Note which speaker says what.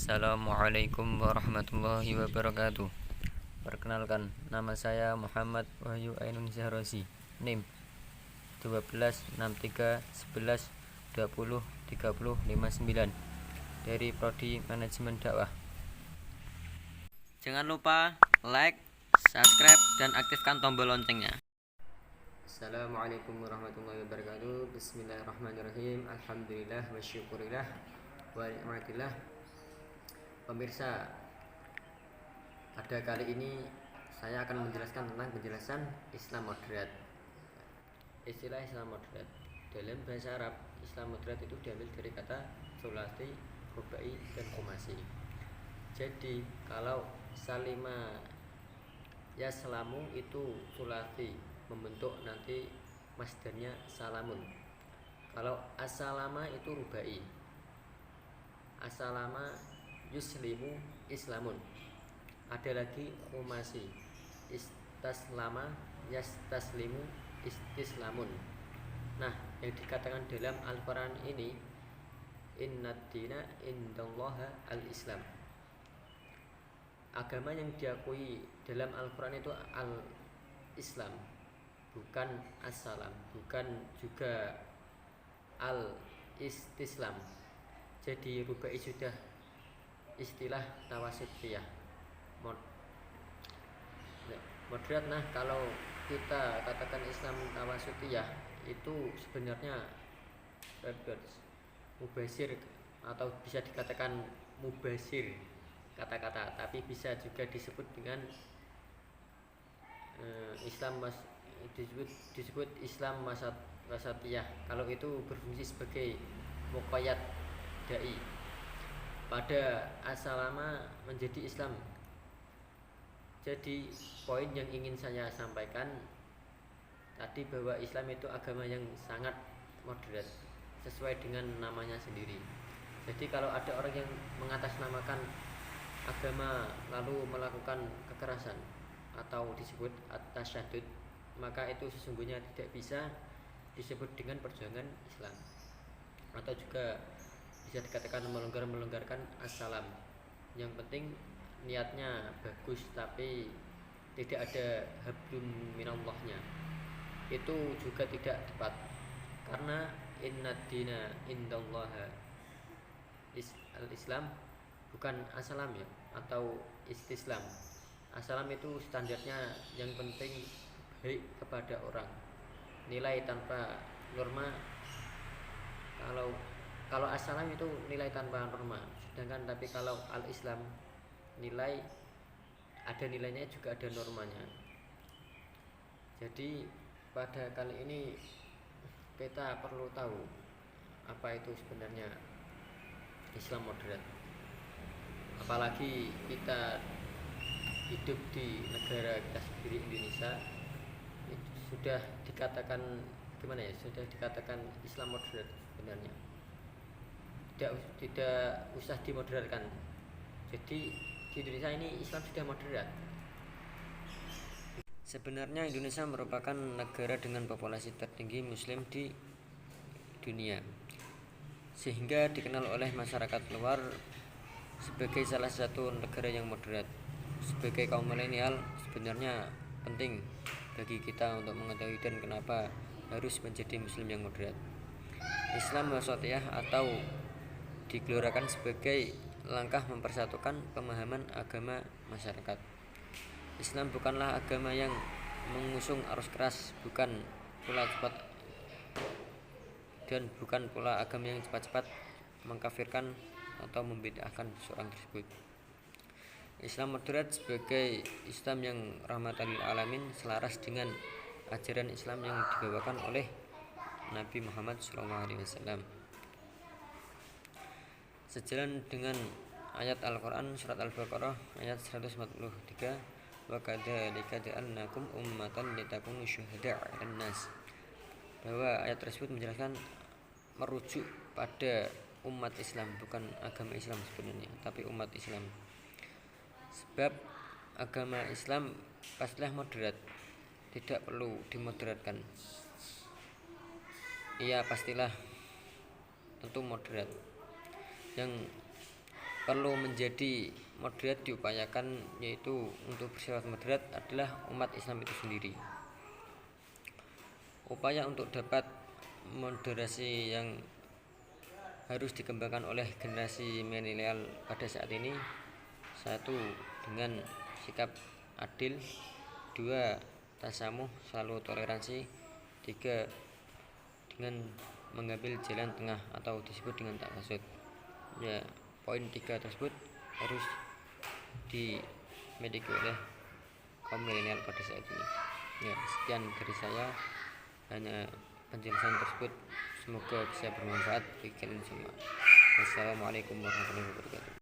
Speaker 1: Assalamualaikum warahmatullahi wabarakatuh. Perkenalkan, nama saya Muhammad Wahyu Ainun Zahrozi. NIM 126311203059 dari Prodi Manajemen Dakwah. Jangan lupa like, subscribe, dan aktifkan tombol loncengnya. Assalamualaikum warahmatullahi wabarakatuh. Bismillahirrahmanirrahim. Alhamdulillah wa syukurillah wa ni'matillah. Pemirsa, pada kali ini saya akan menjelaskan tentang penjelasan Islam moderat. Istilah Islam moderat dalam bahasa Arab, Islam moderat itu diambil dari kata sulasi, rubai, dan khumasi. Jadi kalau salima yaslamu itu sulasi, membentuk nanti masdarnya salamun. Kalau asalama itu rubai, asalama yuslimu islamun. Ada lagi khumasi, istaslama yastaslimu istislamun. Nah, yang dikatakan dalam Al-Quran ini, innad dina indallaha al-islam. Agama yang diakui dalam Al-Quran itu al-islam, bukan as-salam, bukan juga al-istislam. Jadi rubai sudah istilah tawasutiyah moderat. Nah, kalau kita katakan Islam tawasutiyah itu sebenarnya mubasir, atau bisa dikatakan mubasir kata-kata, tapi bisa juga disebut dengan disebut Islam wasatiyah kalau itu berfungsi sebagai muqayyad dai. Pada asalama menjadi Islam. Jadi poin yang ingin saya sampaikan tadi, bahwa Islam itu agama yang sangat moderat sesuai dengan namanya sendiri. Jadi kalau ada orang yang mengatasnamakan agama lalu melakukan kekerasan atau disebut at-tasyaddud, maka itu sesungguhnya tidak bisa disebut dengan perjuangan Islam, atau juga bisa dikatakan melonggarkan assalam. Yang penting niatnya bagus, tapi tidak ada hablum minallahnya, itu juga tidak tepat. Karena innad dina indallaha al-islam, bukan assalam ya, atau istislam. Assalam itu standarnya yang penting baik kepada orang, nilai tanpa norma. Kalau assalam itu nilai tanpa norma, sedangkan tapi kalau al-islam nilai ada nilainya juga ada normanya. Jadi pada kali ini kita perlu tahu apa itu sebenarnya Islam moderat. Apalagi kita hidup di negara kita sendiri, Indonesia, itu sudah dikatakan gimana ya? Sudah dikatakan Islam moderat sebenarnya. Tidak usah dimoderatkan. Jadi di Indonesia ini Islam sudah moderat. Sebenarnya Indonesia merupakan negara dengan populasi tertinggi Muslim di dunia, sehingga dikenal oleh masyarakat luar sebagai salah satu negara yang moderat. Sebagai kaum milenial, sebenarnya penting bagi kita untuk mengetahui dan kenapa harus menjadi Muslim yang moderat. Islam wasatiyah atau digelorakan sebagai langkah mempersatukan pemahaman agama masyarakat. Islam bukanlah agama yang mengusung arus keras, bukan pula agama yang cepat-cepat mengkafirkan atau membid'ahkan seorang tersebut. Islam moderat sebagai Islam yang rahmatan lil alamin, selaras dengan ajaran Islam yang dibawakan oleh Nabi Muhammad SAW. Sejalan dengan ayat Al-Quran surat Al-Baqarah ayat 143, wa kadzalika ja'alnakum ummatan litakunu syuhada'a 'alan nas, bahwa ayat tersebut menjelaskan merujuk pada umat Islam, bukan agama Islam sebenarnya, tapi umat Islam. Sebab agama Islam pastilah moderat, tidak perlu dimoderatkan. Ia pastilah tentu moderat. Yang perlu menjadi moderat diupayakan, yaitu untuk bersifat moderat adalah umat Islam itu sendiri. Upaya untuk dapat moderasi yang harus dikembangkan oleh generasi milenial pada saat ini: satu, dengan sikap adil; dua, tasamuh, selalu toleransi; tiga, dengan mengambil jalan tengah atau disebut dengan takasud. Ya, poin tiga tersebut harus dimiliki oleh kaum milenial pada saat ini. Ya, sekian dari saya, hanya penjelasan tersebut semoga bisa bermanfaat bagi kalian semua. Wassalamualaikum warahmatullahi wabarakatuh.